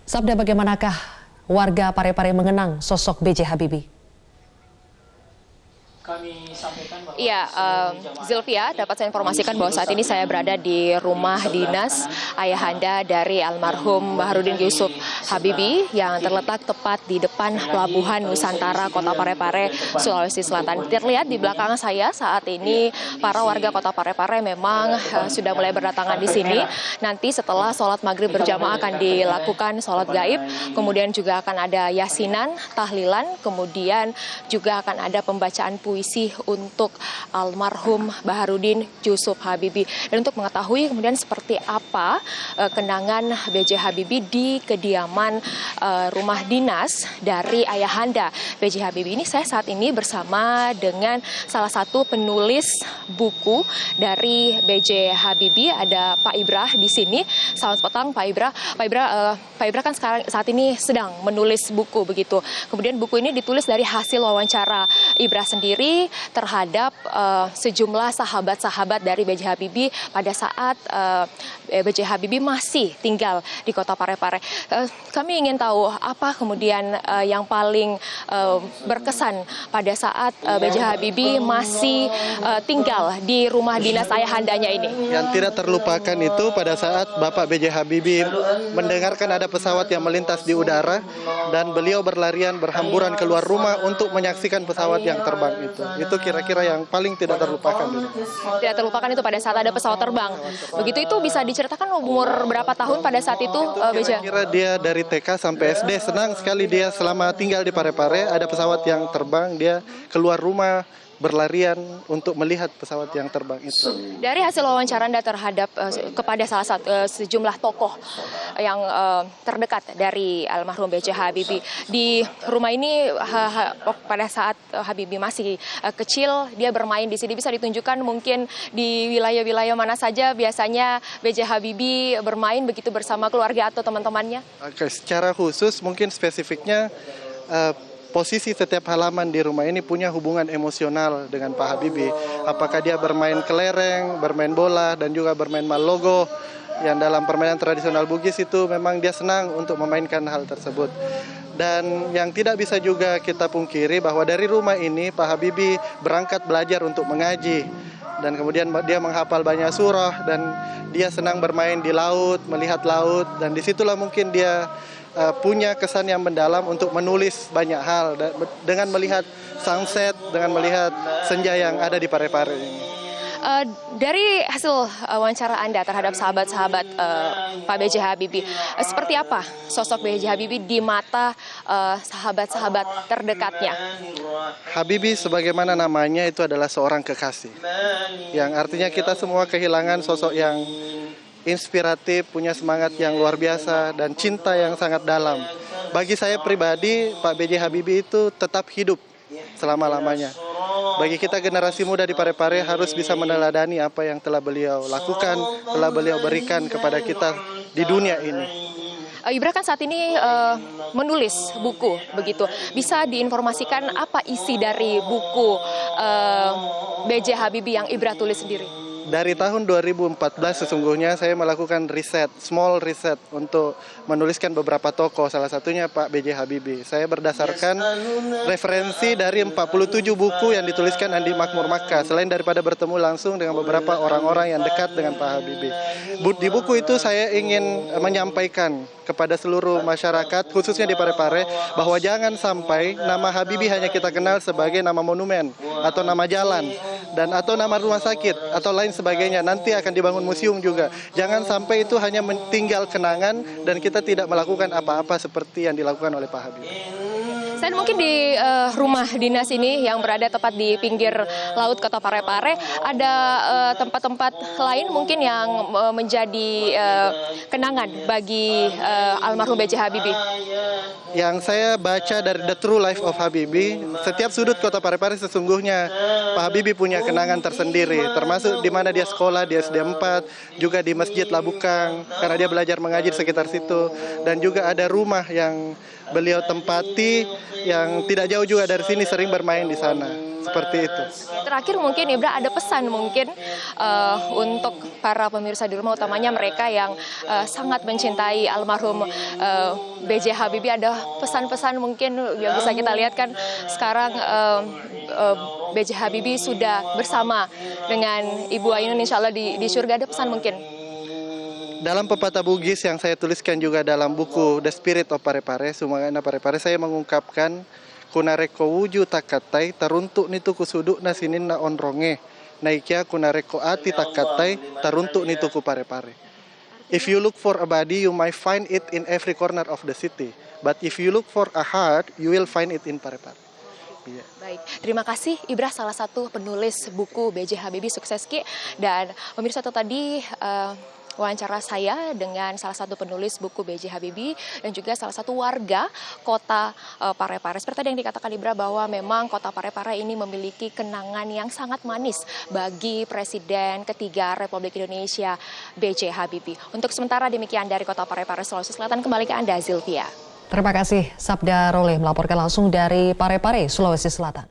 Sabda bagaimanakah warga Parepare mengenang sosok B.J. Habibie? Kami sampaikan bahwa Zilvia, dapat saya informasikan bahwa saat ini saya berada di rumah dinas ayahanda dari almarhum Baharudin Yusuf Habibie yang terletak tepat di depan Pelabuhan Nusantara Kota Parepare, Sulawesi Selatan. Terlihat di belakang saya saat ini para warga Kota Parepare memang sudah mulai berdatangan di sini. Nanti setelah sholat maghrib berjamaah akan dilakukan sholat gaib, kemudian juga akan ada yasinan, tahlilan, kemudian juga akan ada pembacaan puisi untuk almarhum Baharudin Yusuf Habibie. Dan untuk mengetahui kemudian seperti apa kenangan B.J. Habibie di kediaman rumah dinas dari ayahanda B.J. Habibie ini, saya saat ini bersama dengan salah satu penulis buku dari B.J. Habibie, ada Pak Ibrah di sini. Selamat petang Pak Ibrah. Pak Ibrah kan saat ini sedang menulis buku begitu. Kemudian buku ini ditulis dari hasil wawancara Ibrah sendiri terhadap sejumlah sahabat-sahabat dari B.J. Habibie pada saat B.J. Habibie masih tinggal di Kota Parepare. Kami ingin tahu apa kemudian yang paling berkesan pada saat B.J. Habibie masih tinggal di rumah dinas ayahandanya ini. Yang tidak terlupakan itu pada saat Bapak B.J. Habibie mendengarkan ada pesawat yang melintas di udara dan beliau berlarian berhamburan keluar rumah untuk menyaksikan pesawat yang terbang itu. Itu kira-kira yang paling tidak terlupakan. Tidak terlupakan itu pada saat ada pesawat terbang. Begitu, itu bisa diceritakan umur berapa tahun pada saat itu, B.J.? Kira-kira dia dari TK sampai SD senang sekali dia selama tinggal di Parepare, ada pesawat yang terbang, dia keluar rumah berlarian untuk melihat pesawat yang terbang itu. Dari hasil wawancara Anda terhadap kepada salah satu sejumlah tokoh yang terdekat dari almarhum B.J. Habibie di rumah ini, pada saat Habibie masih kecil dia bermain di sini, bisa ditunjukkan mungkin di wilayah-wilayah mana saja biasanya B.J. Habibie bermain begitu bersama keluarga atau teman-temannya? Oke, secara khusus mungkin spesifiknya posisi setiap halaman di rumah ini punya hubungan emosional dengan Pak Habibie. Apakah dia bermain kelereng, bermain bola, dan juga bermain malogo, yang dalam permainan tradisional Bugis itu memang dia senang untuk memainkan hal tersebut. Dan yang tidak bisa juga kita pungkiri bahwa dari rumah ini Pak Habibie berangkat belajar untuk mengaji. Dan kemudian dia menghafal banyak surah dan dia senang bermain di laut, melihat laut. Dan disitulah mungkin dia punya kesan yang mendalam untuk menulis banyak hal dengan melihat sunset, dengan melihat senja yang ada di Parepare ini. Dari hasil wawancara Anda terhadap sahabat-sahabat Pak B.J. Habibie, seperti apa sosok B.J. Habibie di mata sahabat-sahabat terdekatnya? Habibie sebagaimana namanya itu adalah seorang kekasih, yang artinya kita semua kehilangan sosok yang inspiratif, punya semangat yang luar biasa, dan cinta yang sangat dalam. Bagi saya pribadi, Pak B.J. Habibie itu tetap hidup selama-lamanya. Bagi kita generasi muda di Parepare harus bisa meneladani apa yang telah beliau lakukan, telah beliau berikan kepada kita di dunia ini. Ibra kan saat ini menulis buku begitu. Bisa diinformasikan apa isi dari buku B.J. Habibie yang Ibra tulis sendiri? Dari tahun 2014 sesungguhnya saya melakukan riset, small riset untuk menuliskan beberapa tokoh, salah satunya Pak B.J. Habibie. Saya berdasarkan referensi dari 47 buku yang dituliskan Andi Makmur Makkah, selain daripada bertemu langsung dengan beberapa orang-orang yang dekat dengan Pak Habibie. Di buku itu saya ingin menyampaikan kepada seluruh masyarakat, khususnya di Parepare, bahwa jangan sampai nama Habibie hanya kita kenal sebagai nama monumen, atau nama jalan, dan atau nama rumah sakit, atau lain sebagainya. Nanti akan dibangun museum juga. Jangan sampai itu hanya tinggal kenangan dan kita tidak melakukan apa-apa seperti yang dilakukan oleh Pak Habibie. Saya mungkin di rumah dinas ini yang berada tepat di pinggir laut Kota Parepare, ada tempat-tempat lain mungkin yang menjadi kenangan bagi almarhum B.J. Habibie. Yang saya baca dari The True Life of Habibie, setiap sudut Kota Parepare sesungguhnya Pak Habibie punya kenangan tersendiri, termasuk di mana dia sekolah di SD 4, juga di Masjid Labukang, karena dia belajar mengaji di sekitar situ, dan juga ada rumah yang beliau tempati yang tidak jauh juga dari sini, sering bermain di sana. seperti itu. Terakhir mungkin Ibra ada pesan mungkin untuk para pemirsa di rumah, utamanya mereka yang sangat mencintai almarhum B.J. Habibie. Ada pesan-pesan mungkin yang bisa kita lihat kan sekarang B.J. Habibie sudah bersama dengan Ibu Ainun insya Allah di surga. Ada pesan mungkin? Dalam pepatah Bugis yang saya tuliskan juga dalam buku The Spirit of Parepare, Sumangana Parepare, saya mengungkapkan kunareko wuju takatai taruntuk nitu kusudu nasinin na onronge naikia kunareko ati takatai taruntuk nitu ku Parepare. If you look for a body, you might find it in every corner of the city. But if you look for a heart, you will find it in Parepare. Yeah. Baik, terima kasih Ibra, salah satu penulis buku B.J. Habibie Sukses Ki. Dan pemirsa, itu tadi wawancara saya dengan salah satu penulis buku B.J. Habibie dan juga salah satu warga kota Parepare. Seperti yang dikatakan Ibra bahwa memang kota Parepare ini memiliki kenangan yang sangat manis bagi Presiden ketiga Republik Indonesia B.J. Habibie. Untuk sementara demikian dari kota Parepare, Sulawesi Selatan, kembali ke Anda Zilvia. Terima kasih Sabda Roleh melaporkan langsung dari Parepare, Sulawesi Selatan.